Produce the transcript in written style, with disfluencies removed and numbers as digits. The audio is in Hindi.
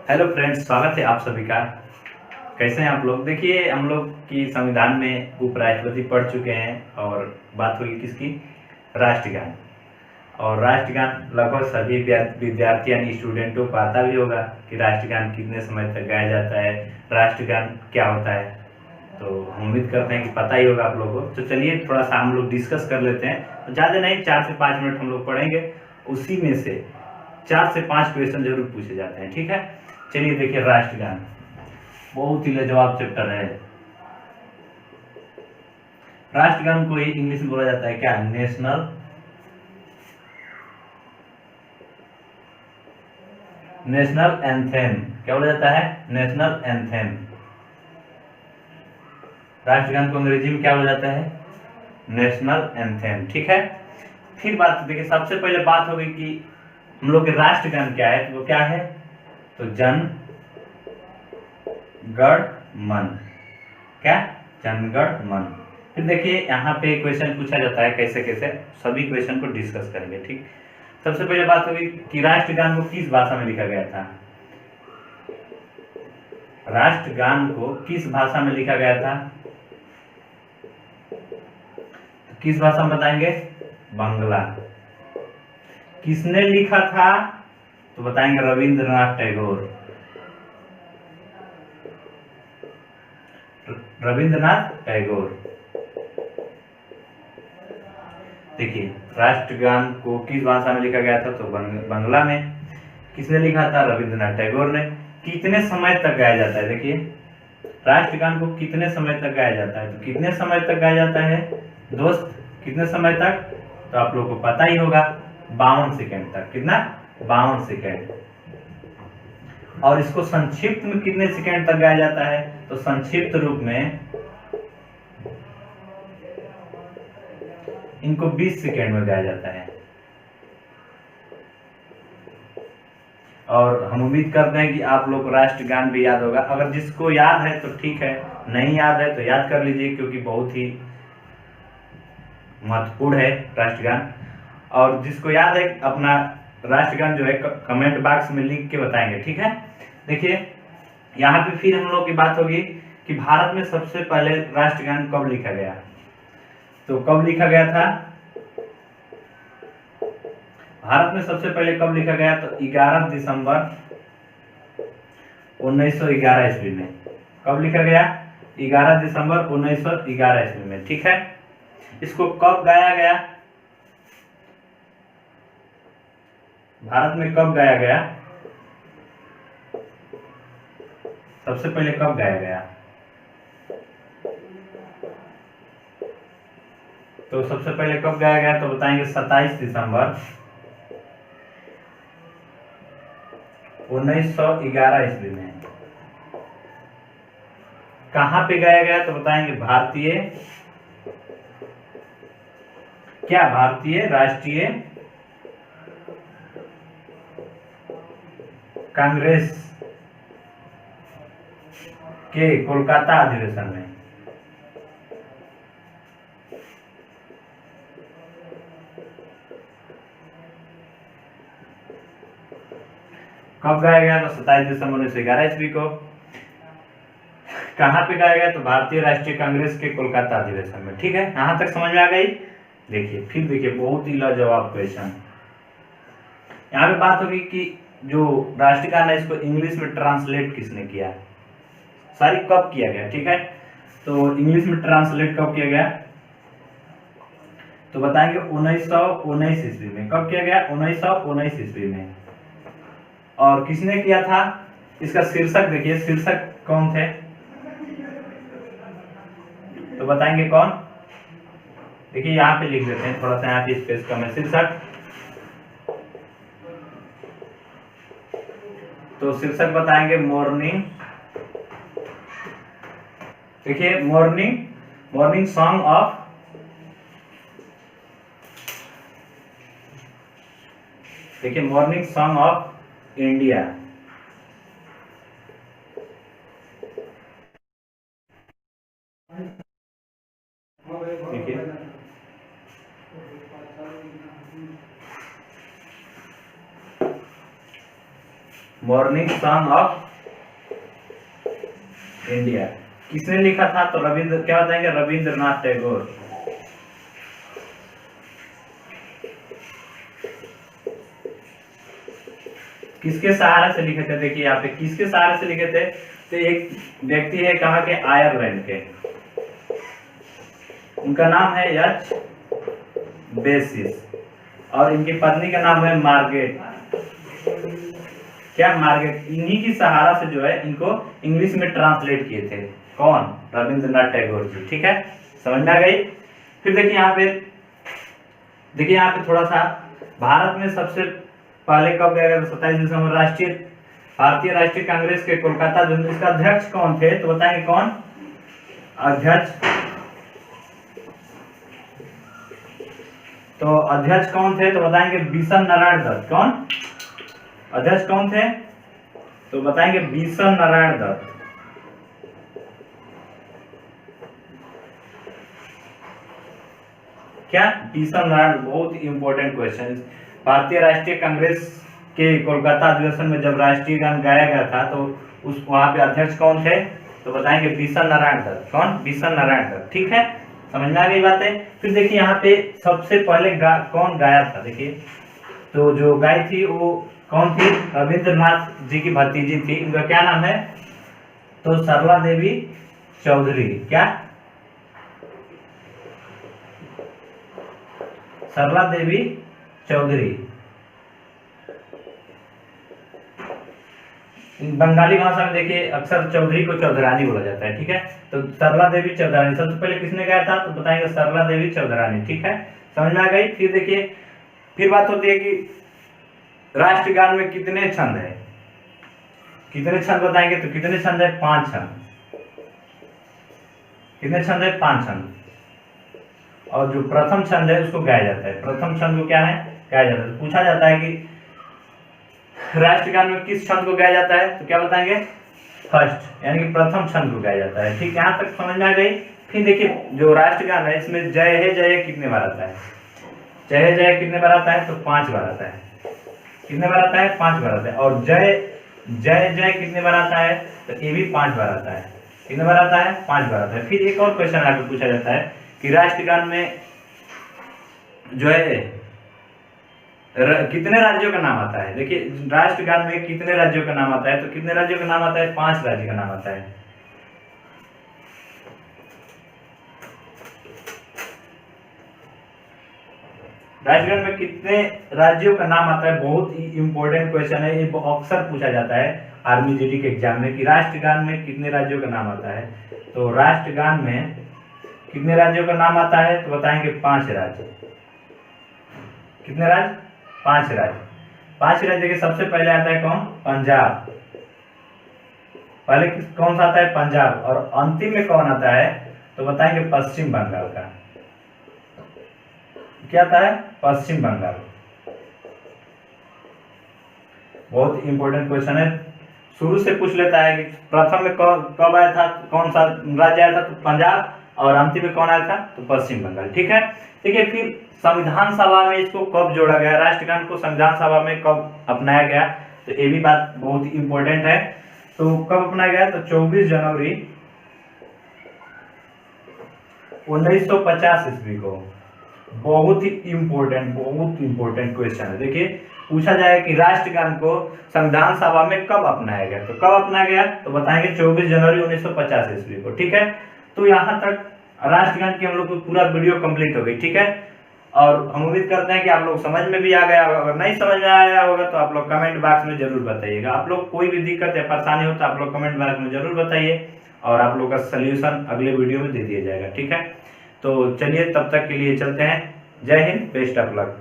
हेलो फ्रेंड्स, स्वागत है आप सभी का। कैसे हैं आप लोग? देखिए, हम लोग की संविधान में उपराष्ट्रपति पढ़ चुके हैं और बात हुई किसकी? राष्ट्रगान। और राष्ट्रगान लगभग सभी विद्यार्थी यानी स्टूडेंटों को आता भी होगा कि राष्ट्रगान कितने समय तक गाया जाता है, राष्ट्रगान क्या होता है। तो हम उम्मीद करते हैं कि पता ही होगा आप लोगों को। तो चलिए थोड़ा सा हम लोग डिस्कस कर लेते हैं। ज़्यादा नहीं, 4 से 5 मिनट हम लोग पढ़ेंगे, उसी में से 4 से 5 क्वेश्चन जरूर पूछे जाते हैं। ठीक है, चलिए देखिए, राष्ट्रगान बहुत ही लाजवाब चैप्टर है। राष्ट्रगान को ही इंग्लिश में बोला जाता है क्या? National anthem. क्या बोला जाता है? National anthem. राष्ट्रगान को अंग्रेजी में क्या बोला जाता है? National anthem. ठीक है, फिर बात देखिए, सबसे पहले बात होगी कि हम लोग के राष्ट्रगान क्या है। तो वो क्या है? तो जन गण मन। क्या? जन गण मन। फिर देखिए, यहाँ पे क्वेश्चन पूछा जाता है कैसे कैसे, सभी क्वेश्चन को डिस्कस करेंगे। ठीक, सबसे पहले बात होगी कि राष्ट्रगान को किस भाषा में लिखा गया था। राष्ट्रगान को किस भाषा में लिखा गया था? किस भाषा में बताएंगे? बांग्ला। किसने लिखा था? तो बताएंगे रविंद्रनाथ टैगोर। रविंद्रनाथ टैगोर। देखिए, राष्ट्रगान को किस भाषा में लिखा गया था? तो बांग्ला में। किसने लिखा था? रविंद्रनाथ टैगोर ने। कितने समय तक गाया जाता है? देखिए, राष्ट्रगान को कितने समय तक गाया जाता है? तो कितने समय तक गाया जाता है दोस्त? कितने समय तक? तो आप लोगों को पता ही होगा, 52 सेकेंड तक। कितना? 52 सेकेंड। और इसको संक्षिप्त में कितने सेकेंड तक गाया जाता है? तो संक्षिप्त रूप में इनको 20 सेकेंड में गाया जाता है। और हम उम्मीद करते हैं कि आप लोग को राष्ट्रगान भी याद होगा। अगर जिसको याद है तो ठीक है, नहीं याद है तो याद कर लीजिए, क्योंकि बहुत ही महत्वपूर्ण है राष्ट्रगान। और जिसको याद है अपना राष्ट्रगान जो है कमेंट बॉक्स में लिख के बताएंगे। ठीक है, देखिए यहाँ पे फिर हम लोग की बात होगी कि भारत में सबसे पहले राष्ट्रगान कब लिखा गया। तो कब लिखा गया था भारत में? सबसे पहले कब लिखा गया? तो 11 दिसंबर 1911 ईस्वी में। कब लिखा गया? 11 दिसंबर 1911 ईस्वी में। ठीक है, इसको कब गाया गया? भारत में कब गाया गया? सबसे पहले कब गाया गया? तो सबसे पहले कब गाया गया? तो बताएंगे 27 दिसंबर 1911 ईस्वी में। कहां पे गाया गया? तो बताएंगे भारतीय राष्ट्रीय कांग्रेस के कोलकाता अधिवेशन में। कब गाया गया? तो 27 दिसंबर 1911 ईस्वी को। कहां पे गाया गया? तो भारतीय राष्ट्रीय कांग्रेस के कोलकाता अधिवेशन में। ठीक है, यहां तक समझ में आ गई। देखिए, फिर देखिए, बहुत ही लाजवाब क्वेश्चन। यहाँ पे बात होगी कि जो राष्ट्रगान है इसको इंग्लिश में ट्रांसलेट किसने किया, सॉरी कब किया गया। ठीक है, तो इंग्लिश में ट्रांसलेट कब किया गया? तो बताएंगे 1919 ईस्वी में। कब किया गया? 1919 ईस्वी में। और किसने किया था? इसका शीर्षक देखिए, शीर्षक कौन थे? तो बताएंगे कौन? देखिए, यहाँ पे लिख देते हैं, थोड़ा सा यहाँ पे स्पेस कम है। शीर्षक, तो शीर्षक बताएंगे मॉर्निंग। देखिए, मॉर्निंग सॉन्ग ऑफ, देखिए मॉर्निंग सॉन्ग ऑफ इंडिया। देखिए, मॉर्निंग सॉन्ग ऑफ इंडिया किसने लिखा था? तो रविंद्र, क्या बताएंगे? रविंद्रनाथ टैगोर। किसके सहारे से लिखे थे? देखिए यहाँ पे किसके सहारे से लिखे थे? तो एक व्यक्ति है, कहाँ के? आयरलैंड के, उनका नाम है एच बेसिस, और इनकी पत्नी का नाम है मार्गरेट। क्या? मार्गरेट। इन्हीं की सहारा से जो है इनको इंग्लिश में ट्रांसलेट किए थे। कौन? रविंद्रनाथ टैगोर जी। ठीक है, समझ में आ गई? फिर देखिए यहाँ पे थोड़ा सा, भारत में सबसे पहले कब गया था? 27 दिसंबर। भारतीय राष्ट्रीय कांग्रेस के कोलकाता जो इसका अध्यक्ष कौन थे? तो बताएंगे कौन अध्यक्ष? तो अध्यक्ष कौन थे? तो बताएंगे बिशन नारायण दत्त। कौन अध्यक्ष कौन थे? तो बताएंगे बिशन नारायण दत्त। क्या? बिशन नारायण। बहुत इंपॉर्टेंट क्वेश्चन। भारतीय राष्ट्रीय कांग्रेस के कोलकाता अधिवेशन में जब राष्ट्रीय गान गाया गया था तो उस वहां पे अध्यक्ष कौन थे? तो बताएंगे बिशन नारायण दत्त। कौन? बिशन नारायण दत्त। ठीक है, समझ में आ गई बातें? फिर देखिए यहाँ पे सबसे पहले कौन गाया था? देखिए तो जो गाय थी वो कौन थी? रविंद्रनाथ जी की भतीजी थी। उनका क्या नाम है? तो सरला देवी चौधरी। क्या? सरला देवी चौधरी। बंगाली भाषा में देखिए अक्सर चौधरी को चौधरानी बोला जाता है। ठीक है, तो सरला देवी चौधरानी सबसे पहले किसने गाया था? तो बताएंगे सरला देवी चौधरानी। ठीक है, समझ में आ गई? फिर देखिए, फिर बात होती है कि राष्ट्रगान में कितने छंद है? कितने छंद बताएंगे? तो कितने छंद है? 5 छंद। कितने छंद है? 5 छंद। और जो प्रथम छंद है उसको गाया जाता है। प्रथम छंद को क्या है? गाया जाता है। तो पूछा जाता है कि राष्ट्रगान में किस छंद को गाया जाता है? तो क्या बताएंगे? फर्स्ट, यानी कि प्रथम छंद को गाया जाता है। ठीक, यहाँ तक समझ में आ गई? फिर देखिए जो राष्ट्रगान है इसमें जय है जय कितने बार आता है? जय है जय कितने बार आता है? तो 5 बार आता है। कितने बार आता है? 5 बार आता है। और जय जय जय कितने बार आता है? तो ये भी 5 बार आता है। कितने बार आता है? 5 बार आता है। फिर एक और क्वेश्चन आपको पूछा जाता है कि राष्ट्रगान में जो है कितने राज्यों का नाम आता है? देखिए राष्ट्रगान में कितने राज्यों का नाम आता है? तो कितने राज्यों का नाम आता है? 5 राज्य का नाम आता है। राष्ट्रगान में कितने राज्यों का नाम आता है? बहुत ही इंपॉर्टेंट क्वेश्चन है, ये अक्सर पूछा जाता है आर्मी जीडी के एग्जाम में कि राष्ट्रगान में कितने राज्यों का नाम आता है। तो राष्ट्रगान में कितने राज्यों का नाम आता है? तो बताएंगे 5 राज्य। कितने राज्य? 5 राज्य। 5 राज्य। देखिए सबसे पहले आता है कौन? पंजाब। पहले कौन सा आता है? पंजाब। और अंतिम में कौन आता है? तो बताएंगे पश्चिम बंगाल का। क्या आता है? पश्चिम बंगाल। बहुत इंपॉर्टेंट क्वेश्चन है, शुरू से पूछ लेता है कि प्रथम में कब आया था? कौन सा राज्य आया था? तो पंजाब। और अंतिम में कौन आया था? तो पश्चिम बंगाल। ठीक है, देखिए फिर संविधान सभा में इसको कब जोड़ा गया? राष्ट्रगान को संविधान सभा में कब अपनाया गया? तो ये भी बात बहुत ही इंपॉर्टेंट है। तो कब अपनाया गया? तो 24 जनवरी 1950 ईस्वी को। बहुत ही इंपॉर्टेंट क्वेश्चन है। देखिए पूछा जाए कि राष्ट्रगान को संविधान सभा में कब अपनाया गया? तो कब अपनाया गया? तो बताएंगे 24 जनवरी 1950 ईस्वी को। ठीक है, तो यहाँ तक राष्ट्रगान की हम लोग को पूरा वीडियो कंप्लीट हो गई। ठीक है, और हम उम्मीद करते हैं कि आप लोग समझ में भी आ गया होगा। अगर नहीं समझ में आया होगा तो आप लोग कमेंट बॉक्स में जरूर बताइएगा। आप लोग कोई भी दिक्कत या परेशानी हो तो आप लोग कमेंट बॉक्स में जरूर बताइए, और आप लोग का सलूशन अगले वीडियो में दे दिया जाएगा। ठीक है, तो चलिए तब तक के लिए चलते हैं। जय हिंद, बेस्ट ऑफ लक।